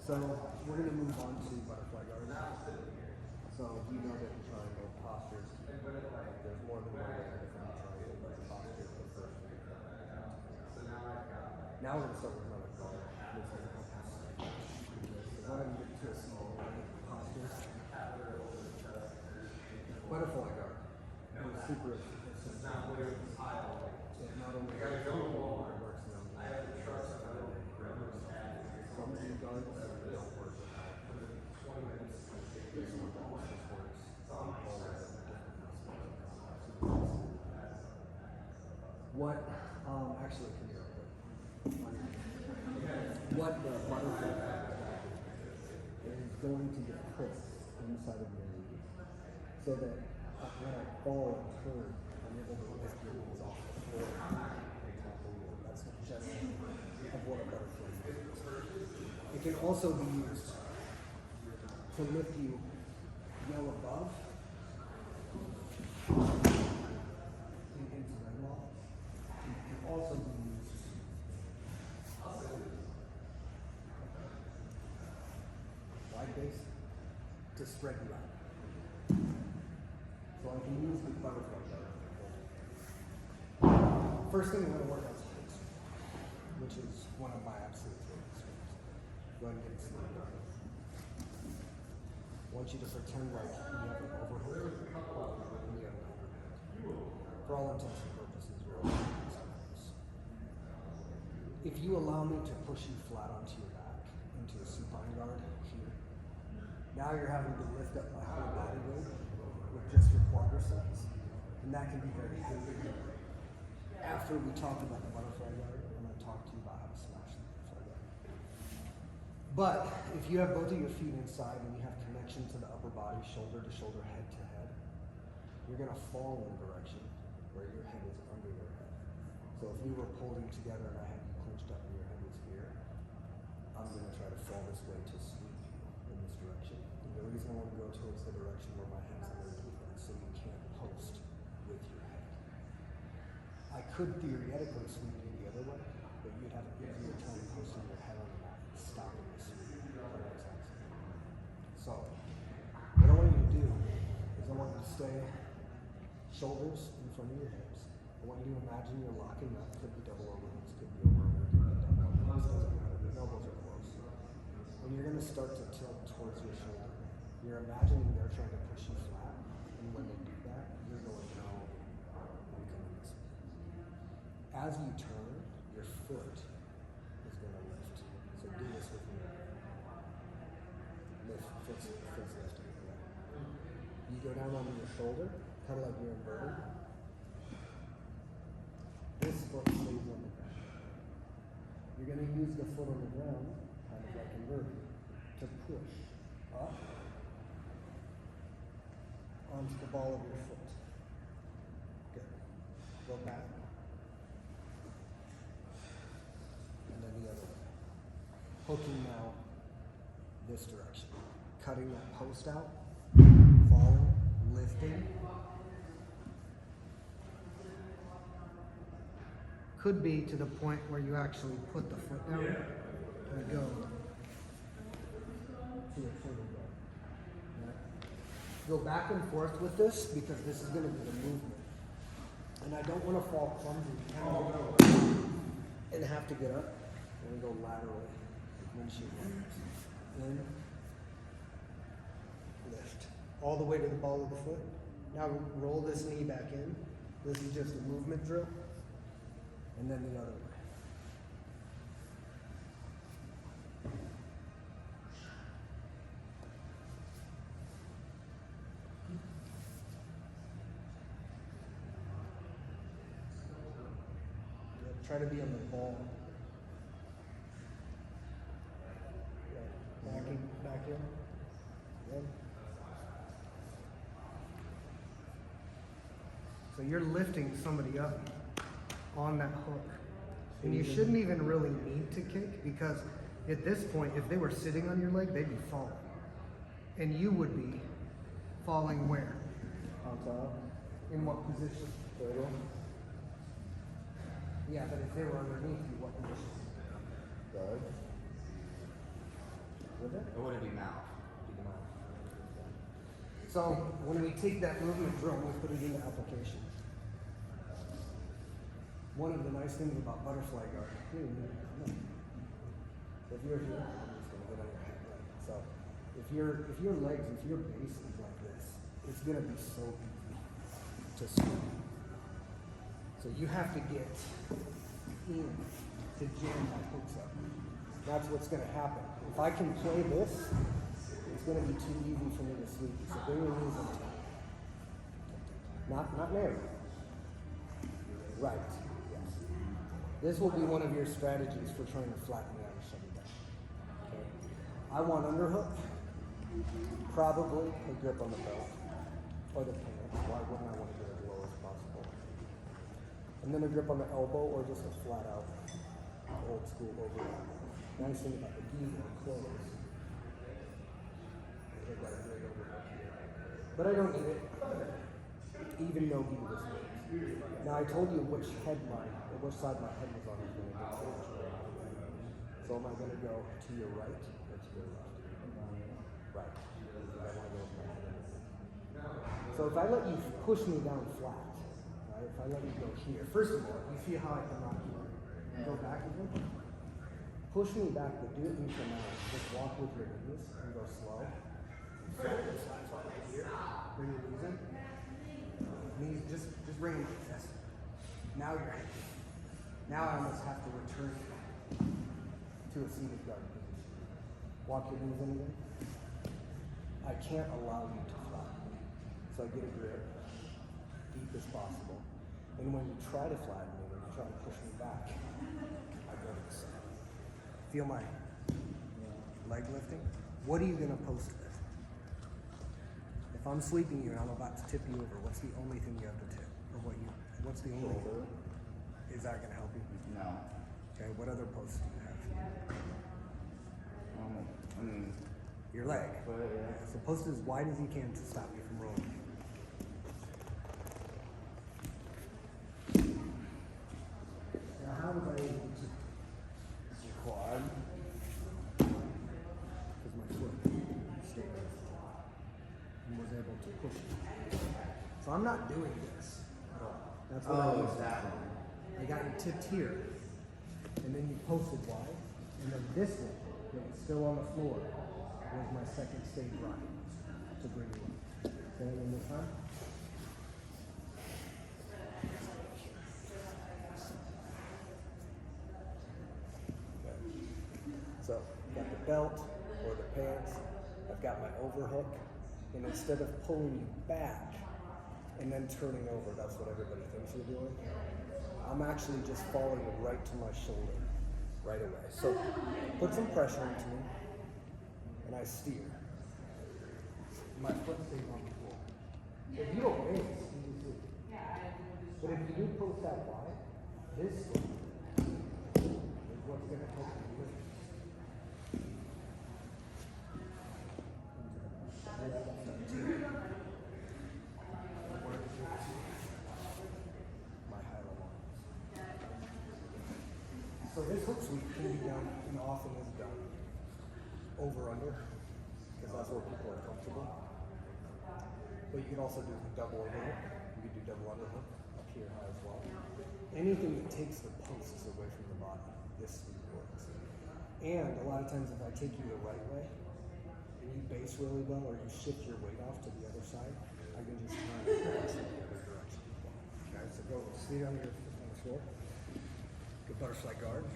So we're going to move on to butterfly guard. So you know that in triangle postures, there's more than one way to defend triangle, but the posture is the first way. Now we're going to start with another guard. This is because I want to get to a small posture. Butterfly guard. It's super essential. It not only works in the some guards don't work without what actually can you what the butterfly is going to get put inside of your knee so that when I fall and turn, I'm able to lift your knees off the floor and top of you. That's the general of what a butterfly is. It can also be used to lift you well above and into the wall. It can also be used wide base to spread you out. So I can use the butterfly guard. First thing I'm going to work on is hips, which is one of my absolute favorite strengths. Go ahead and get started. I want you to pretend like you have an overhook and you have an underhook. For all intents and purposes, you're over these. If you allow me to push you flat onto your back into a supine guard here, now you're having to lift up my whole body weight with just your quadriceps, and that can be very heavy. After we talk about the butterfly guard, I'm going to talk to you about how to smash the butterfly guard. But if you have both of your feet inside and you have connection to the upper body, shoulder to shoulder, head to head, you're going to fall in a direction where your head is under your head. So if we were holding together and I had you clenched up and your head was here, I'm going to try to fall this way to sweep you in this direction. And the reason I want to go towards the direction where my head's underneath it, so you can't post with your head. I could theoretically sweep you the other way, but you'd have an easier time posting your head on the mat and stopping the sweep. That makes sense. So, what I want you to do is I want you to stay shoulders in front of your hips. I want you to imagine you're locking up. Could be double overhooks, could be over under, could be double overhooks, doesn't matter. The elbows are close. And you're going to start to tilt towards your shoulder. You're imagining they're trying to push you flat, and when they do that, you're going, no, I'm coming this way. As you turn, your foot is going to lift. So do this with me. Lift, foot's lifting. You go down onto your shoulder, kind of like you're inverted. This foot stays on the ground. You're going to use the foot on the ground, kind of like inverted, to push up onto the ball of your foot. Good. Go back. And then the other way. Hooking now this direction. Cutting that post out. Falling. Lifting. Could be to the point where you actually put the foot down and go to your further go. Go back and forth with this because this is going to be the movement. And I don't want to fall clumsy and have to get up. I'm going to go laterally. Windshield winners. In. Lift. All the way to the ball of the foot. Now roll this knee back in. This is just a movement drill. And then the other way. Try to be on the ball. Back in. Good. So you're lifting somebody up on that hook. And you shouldn't even really need to kick because at this point, if they were sitting on your leg, they'd be falling. And you would be falling where? On top. In what position? Middle. Yeah, but if they were underneath you, what position? Guard. Would it? Or would it be mouth? So when we take that movement drill, we put it into application. One of the nice things about butterfly guard, so if you're here, I'm just gonna get on your head, right? So if your legs, if your base is like this, it's gonna be so easy to swim. So you have to get in to jam that hooks up. That's what's gonna happen. If I can play this, it's gonna be too easy for me to sweep. So bring your knees up top. Not narrow. Right. This will be one of your strategies for trying to flatten me out or shut me down. Okay. I want underhook, probably a grip on the belt or the pants. Why wouldn't I want to get as low as possible? And then a grip on the elbow or just a flat out old school overlap. Nice thing about the gi and the clothes. I've got a great overhook here. But I don't need it, even though gi was works. Now I told you which side my head was on is going to get. So am I going to go to your right or to your left? Right. Because I want to go with my head. So if I let you push me down flat, right? If I let you go here, first of all, you see how I can rock here? Go back again. Push me back, but do it incremental. Just walk with your knees and go slow. Bring your knees in. Knees, just bring them like this. Now you're happy. Now I almost have to return to a seated guard position. Walk your knees in again. I can't allow you to flatten me. So I get a grip, deep as possible. And when you try to flatten me, when you try to push me back, I go to the side. Feel my leg lifting? What are you going to post with? If I'm sweeping you and I'm about to tip you over, what's the only thing you have to tip? Or what's the only thing? Is that going to help you? No. Okay, what other posts do you have? Your leg. Yeah. So post as wide as you can to stop you from rolling. Now how was I able to your quad? Because my foot stayed and was able to push it. So I'm not doing this at all. That's what I was. I got you tipped here, and then you posted wide, and then this one that was still on the floor was my second stage run to bring you up. Say it one more time. Okay. So I've got the belt or the pants, I've got my overhook, and instead of pulling you back and then turning over, that's what everybody thinks you're doing. I'm actually just falling right to my shoulder right away. So put some pressure into me, and I steer. My foot stays on the floor. If you don't raise, you do. But if you do post that wide, this foot is what's going to help you lift. My higher lines. So this hook sweep can be done, and often is done, over under, because that's where people are comfortable. But you can also do the double overhook. You can do double underhook up here high as well. Anything that takes the posts away from the body, this sweep works. And a lot of times if I take you the right way, and you base really well, or you shift your weight off to the other side, I can just turn it across in the other direction. Okay, so go sit on the floor. Good butterfly guard.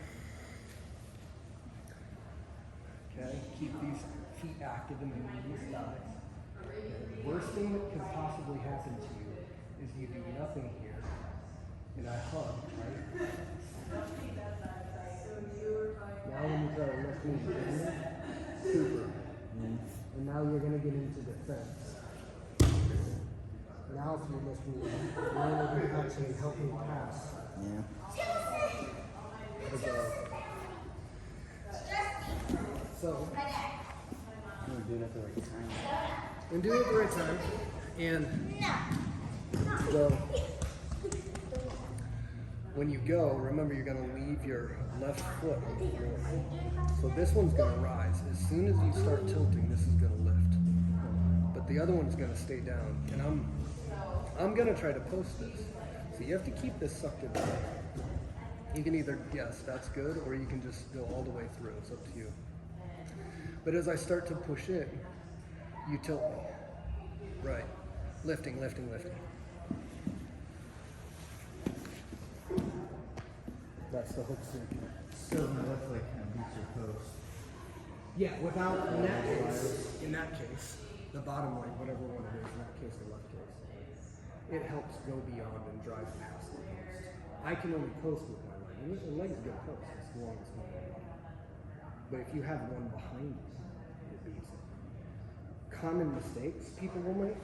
Okay, keep these feet active and then these thighs. The worst thing that could possibly happen to you is you do nothing here, and I hug, right? Now when you try to lift me, super. And now you're going to get into defense. Now if you lift me, you're going to actually help me pass. Yeah. So, You're doing it at the right time. I'm doing it at the right time, and When you go, remember you're going to leave your left foot on the floor. So this one's going to rise. As soon as you start tilting, this is going to lift. But the other one's going to stay down. And I'm going to try to post this. So you have to keep this sucked in. You can either, yes, that's good, or you can just go all the way through. It's up to you. But as I start to push in, you tilt me. Right. Lifting, lifting, lifting. That's the hook sink. Still gonna look like a beats your post. Yeah, without, in that case, the bottom line, whatever one it is, in that case, the left case, it helps go beyond and drive past the post. I can only post with my leg. And the leg's a good post as long as one leg. But if you have one behind you, it beats it. Common mistakes people will make.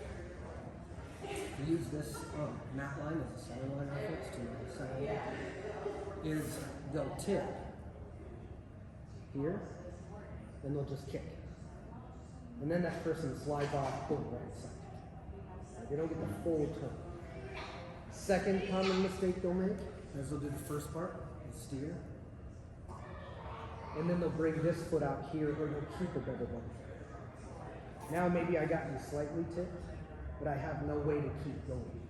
Use this mat line as a center line reference to the center line. Is they'll tip here, and they'll just kick. And then that person slides off to the right side. They don't get the full turn. Second common mistake they'll make, as they'll do the first part, is steer. And then they'll bring this foot out here, or they'll keep a double bump. Now maybe I got you slightly tipped, but I have no way to keep going.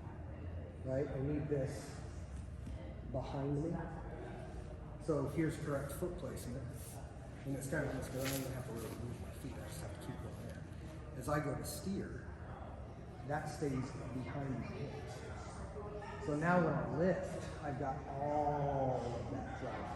Right? I need this behind me. So here's correct foot placement. And it's kind of just going, I don't even have to really move my feet, I just have to keep going there. As I go to steer, that stays behind my hips. So now when I lift, I've got all of that drive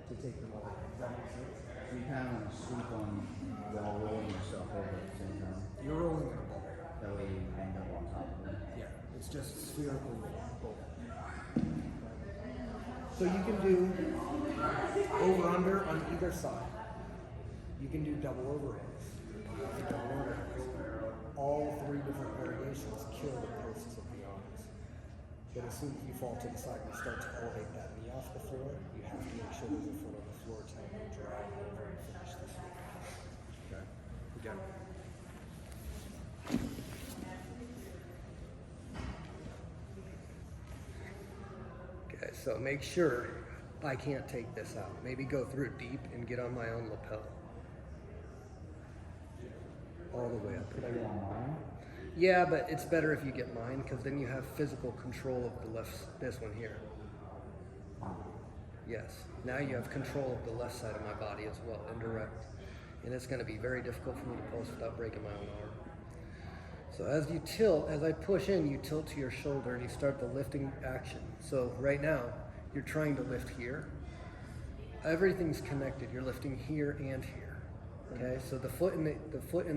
to take them over. Does that make sense? So you kind of want to sleep on while rolling yourself over at the same time. You're rolling in a ball. That way you end up on top of it. Yeah, it's just spherical bowl. So you can do over under on either side. You can do double overheads. Double overheads. All three different variations kill the posts of the arms. But as soon as you fall to the side and start to elevate that knee off the floor, you have to make sure there's a foot on the floor to drive over and finish this one. Okay? Again. Okay, so make sure I can't take this out. Maybe go through deep and get on my own lapel. All the way up. Could I get on mine? Yeah, but it's better if you get mine because then you have physical control of the left, this one here. Yes, now you have control of the left side of my body as well, indirect. And it's going to be very difficult for me to post without breaking my own arm. So as you tilt, as I push in, you tilt to your shoulder and you start the lifting action. So right now, you're trying to lift here. Everything's connected. You're lifting here and here. Okay, so the foot in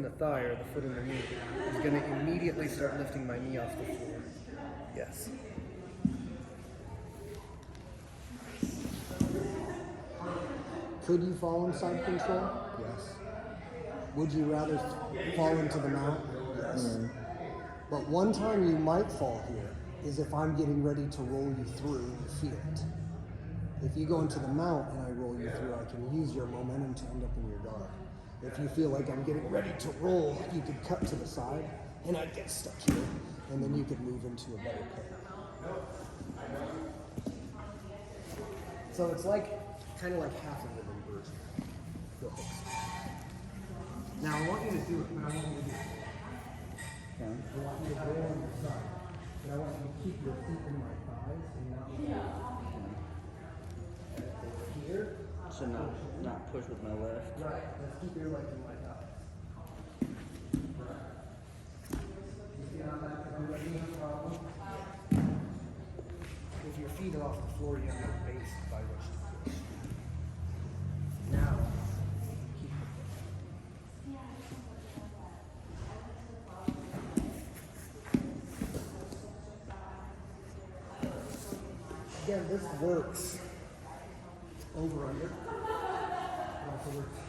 the thigh or the foot in the knee is going to immediately start lifting my knee off the floor. Yes. Could you fall in side control? Yes. Would you rather fall into the mount? Yes. Mm-hmm. But one time you might fall here is if I'm getting ready to roll you through and feel it. If you go into the mount and I roll you through, I can use your momentum to end up in your guard. If you feel like I'm getting ready to roll, you could cut to the side and I'd get stuck here, and then you could move into a better pair. So it's like, kind of like half of the inversion, the hooks. Now I want you to do it, but I want you to do it. Okay. I want you to roll on your side, but I want you to keep your feet in my thighs and not here. So not push with my left. Right, let's keep your leg in my thigh. Right. You see how that could be a problem? If your feet are off the floor, you have no base by which to push. Now, keep it. Again, this works over under. Also works.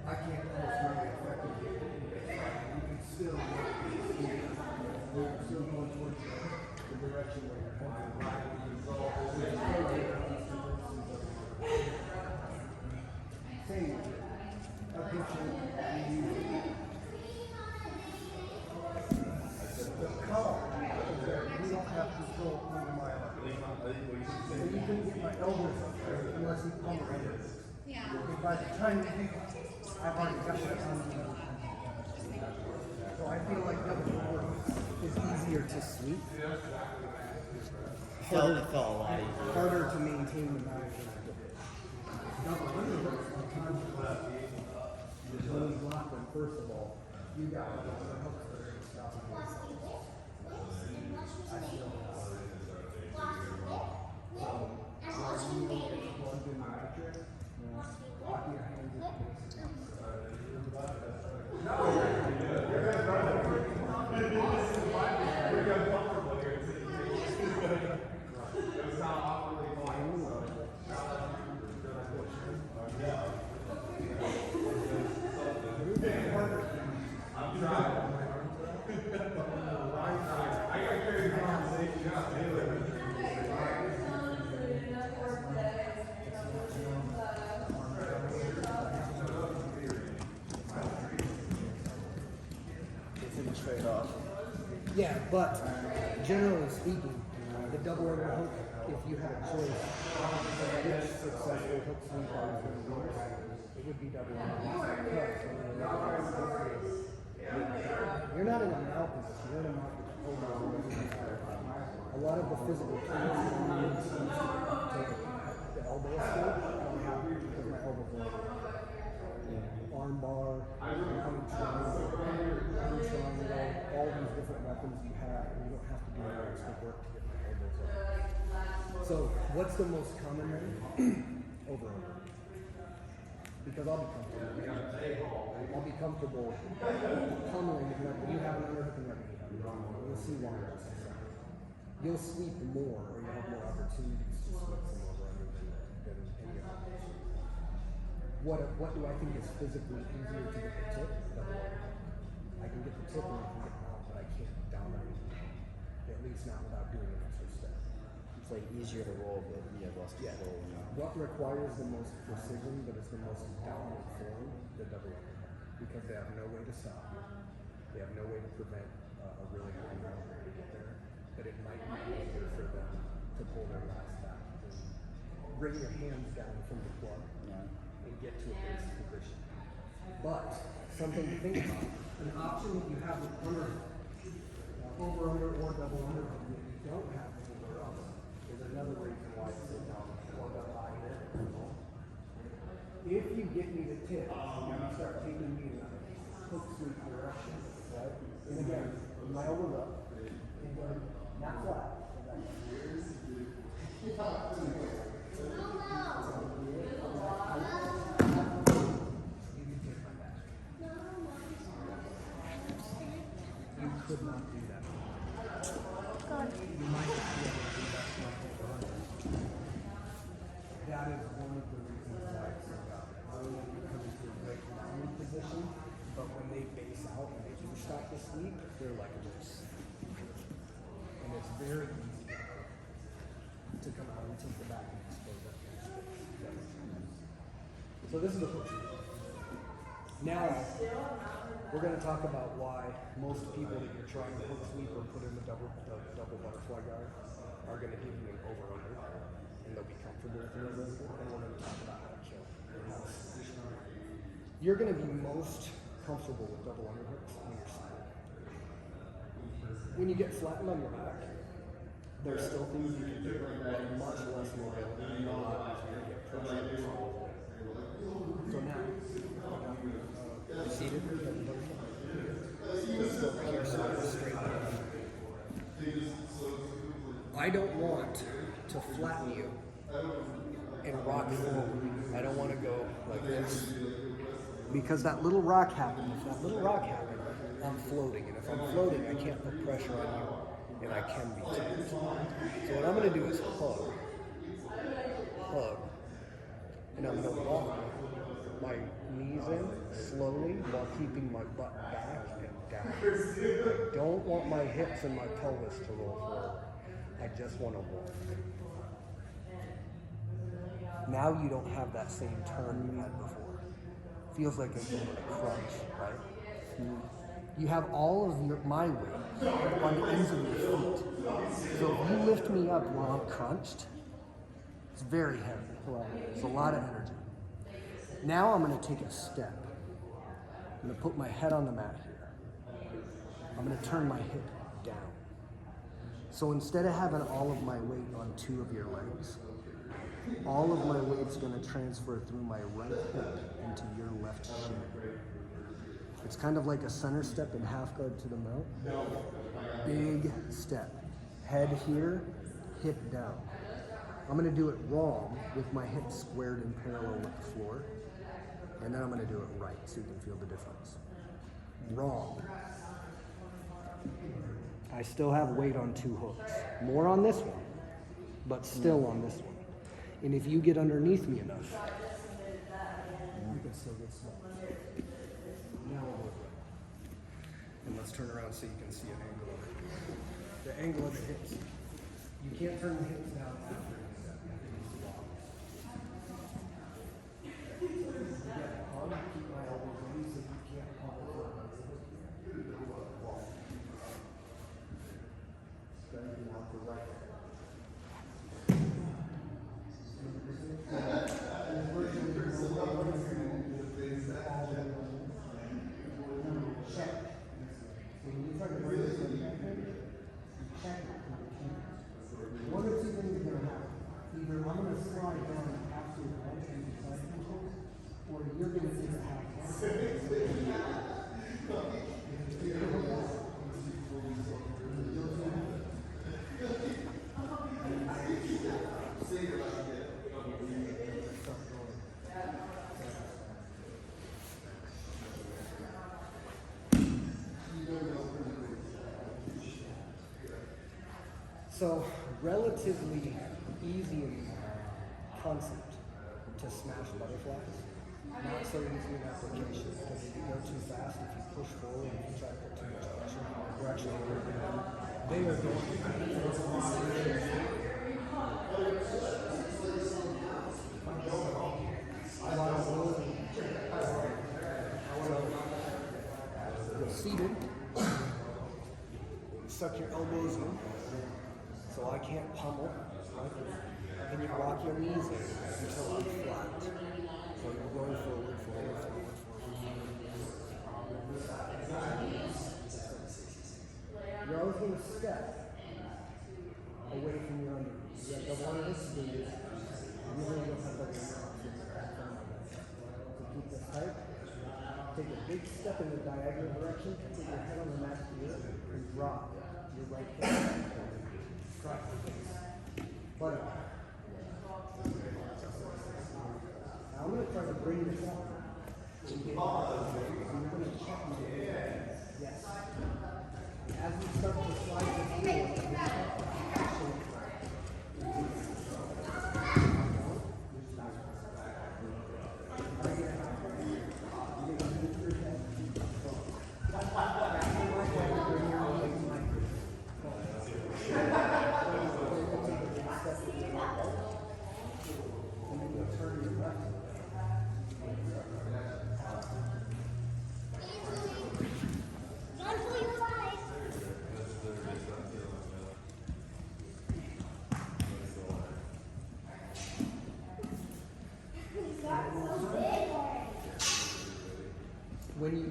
I can't post really effectively. You can still you're still going towards the direction where you're going. Same. A picture you use. unless you come around. Because by the time I've already got that on me. So I feel like double overhooks is easier to sweep. It felt a lot easier. Harder to maintain the balance. Double underhooks sometimes you really block them. First of all, you got hooks that are going to stop you. I feel Straight off. yeah, but generally speaking, the double underhook, if you had a choice, which successful hook sweep I was going to use, it would be double underhook. You're not in a mount position, you're in a mount position. A lot of the physical tools you use to take the elbow escape, I don't have because my elbow blade. Arm bar, arm triangle, all these different weapons you have, and you don't have to do any extra work to get my elbows up. So, what's the most common way? Over. Because I'll be comfortable pummeling the neck. You have an underhook and neck. You'll see why. You'll sweep more, or you'll have more opportunities to sweep from over under than any other person. What do I think is physically easier to get the tip? I can get the tip and I can get out, but I can't dominate the mount. At least not without doing an extra step. It's like easier to roll, but less control. What requires the most precision, but is the most dominant form? The double underhook. Because they have no way to stop. They have no way to prevent a really high number to get there. But it might be easier for them to pull their last back. Bring your hands down from the club. And get to a base position. But something to think about. An option that you have with over under or double under that you don't have anywhere else is another reason why it's so down or double under. If you get me the tip and you start taking me in a hook sweep direction, right? And again, my elbows up, and go not flat. Could not do that. You might not be able to do that much. That is one of the reasons why it's so bad. Not only do you come into a great mounting position, but when they base out and they do stop to sweep, they're like this. And it's very easy to come out and take the back and expose that. So this is the hook sweep. Now, we're going to talk about why most people that you're trying to hook sweep or put in the double butterfly guard are going to give you an over-under, and they'll be comfortable with your over, and we're going to talk about how to kill. You're going to be most comfortable with double underhooks when you're silent. When you get flattened on your back, there's still things you can do, but much less mobility, and a lot easier to get pressure. So now, seated, I don't want to flatten you and rock forward. I don't want to go like this. Because that little rock happened, if that little rock happened, I'm floating. And if I'm floating, I can't put pressure on you, and I can be tipped. So what I'm going to do is hug, and I'm going to walk my knees in slowly while keeping my butt back and down. I don't want my hips and my pelvis to roll forward. I just want to walk. Now you don't have that same turn you had before. Feels like a little crunch, right? You have all of my weight on the ends of your feet. So if you lift me up while I'm crunched, It's very heavy. It's a lot of energy. Now I'm going to take a step. I'm going to put my head on the mat here. I'm going to turn my hip down. So instead of having all of my weight on two of your legs, all of my weight's going to transfer through my right hip into your left shin. It's kind of like a center step in half guard to the mount. Big step. Head here, hip down. I'm going to do it wrong with my hips squared and parallel with the floor. And then I'm going to do it right so you can feel the difference. Wrong. I still have weight on two hooks. More on this one, but still on this one. And if you get underneath me enough, you can still get small. Now we'll do it right. And let's turn around so you can see an angle of it. The angle of the hips. You can't turn the hips down after you step. Again, I'll keep my elbows in so you can't pummel forward. Bending out the right. Check. When you try to bring this in, you check it. One or two things are going to happen. Either I'm going to slide down absolute right and side control, or you're going to take a half. So, relatively easy in concept to smash butterflies. Not so easy in application because if you go too fast, if you push forward, if you try to put too much pressure, we're actually working on they are going you're seated, suck your elbows in. So I can't pummel, right? And you rock your knees in until I'm flat. So you're going forward, forward, forward, forward. You're always going to step away from your underknees. You have to want this to be, you're going to have like a So keep this tight. Take a big step in the diagonal direction, put your head on the mat here, and drop your right hip. Try. But now I'm going to try to bring this up. I'm going to check my head. Yes. As we start to slide this forward,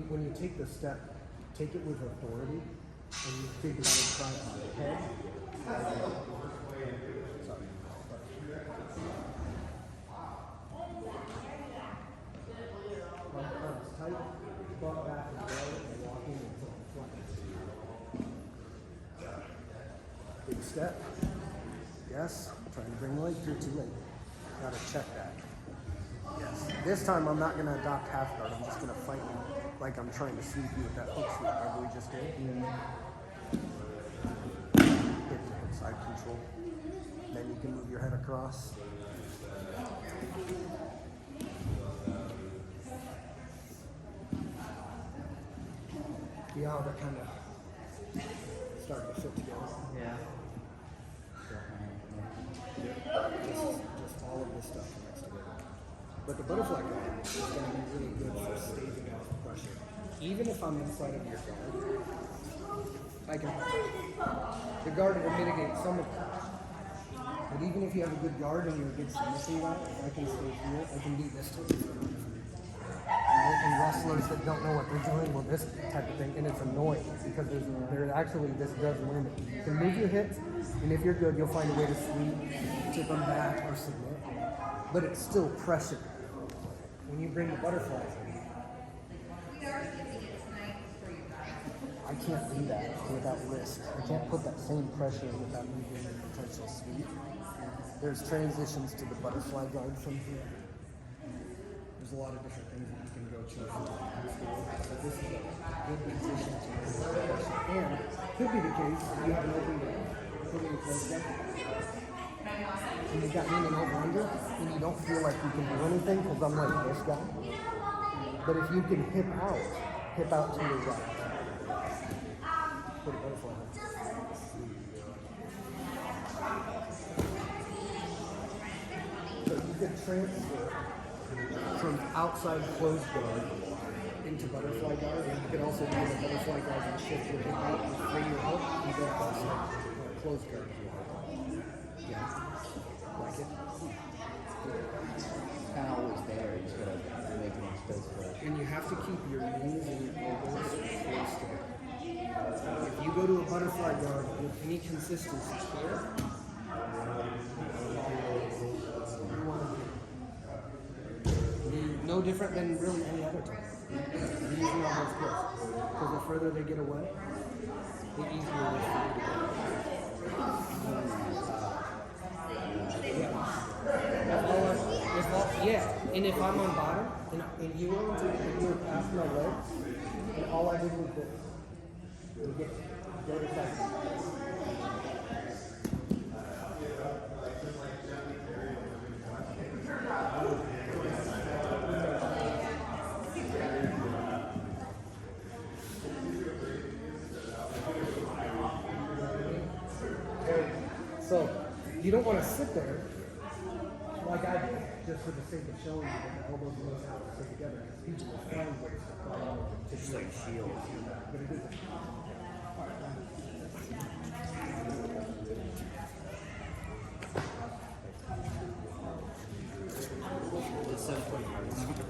when you take the step, take it with authority, and you think about it from the head. Sorry. Arms tight, butt back and low, and walking until flat. Big step. Yes. Trying to bring weight. You're too late. Gotta check that. Yes. This time I'm not gonna adopt half guard. I'm just gonna fight you like I'm trying to sweep you with that hook sweep. Remember we just did? Hip to hip side control. Then you can move your head across. See how they're kind of starting to fit together? Yeah. Just all of this stuff next together. But the butterfly guard is going to be really good for staving off pressure. Even if I'm inside of your guard, I can, the guard will mitigate some of that. But even if you have a good guard and you're a good submission guy, if I can stay here, I can do this type of thing. And wrestlers that don't know what they're doing, well, this type of thing, and it's annoying because there's actually, this does limit. You can move your hips, and if you're good, you'll find a way to sweep, tip them back, or submit. But it's still pressure. When you bring the butterflies in, I can't do that without risk. I can't put that same pressure without me doing a potential sweep. There's transitions to the butterfly guard from here. There's a lot of different things that you can go to. So this is a good position to put pressure. And could be the case you have an open guard, putting a close guard, and you've got me in an over under, and you don't feel like you can do anything because I'm like this guy. But if you can hip out to your right. Put a butterfly on. So you could transfer from outside closed guard into butterfly guard, and you could also do the butterfly guard and shift your hip out and free your hook and go outside closed guard. Yeah. Like it? It's kind of always there. You just gotta make more space for it. And you have to keep your knees and your elbows close together. If you go to a butterfly guard with any consistency here, no different than really any other time. You're using all those skills. Because the further they get away, the easier it is for you to go. And if I'm on bottom, and you were past my legs, and all I did was this. You get go to second. So you don't want to sit there like I did, just for the sake of showing you that the elbows and knees have to sit together. Because people will find ways to Just like shield. But it isn't. It's 7:25.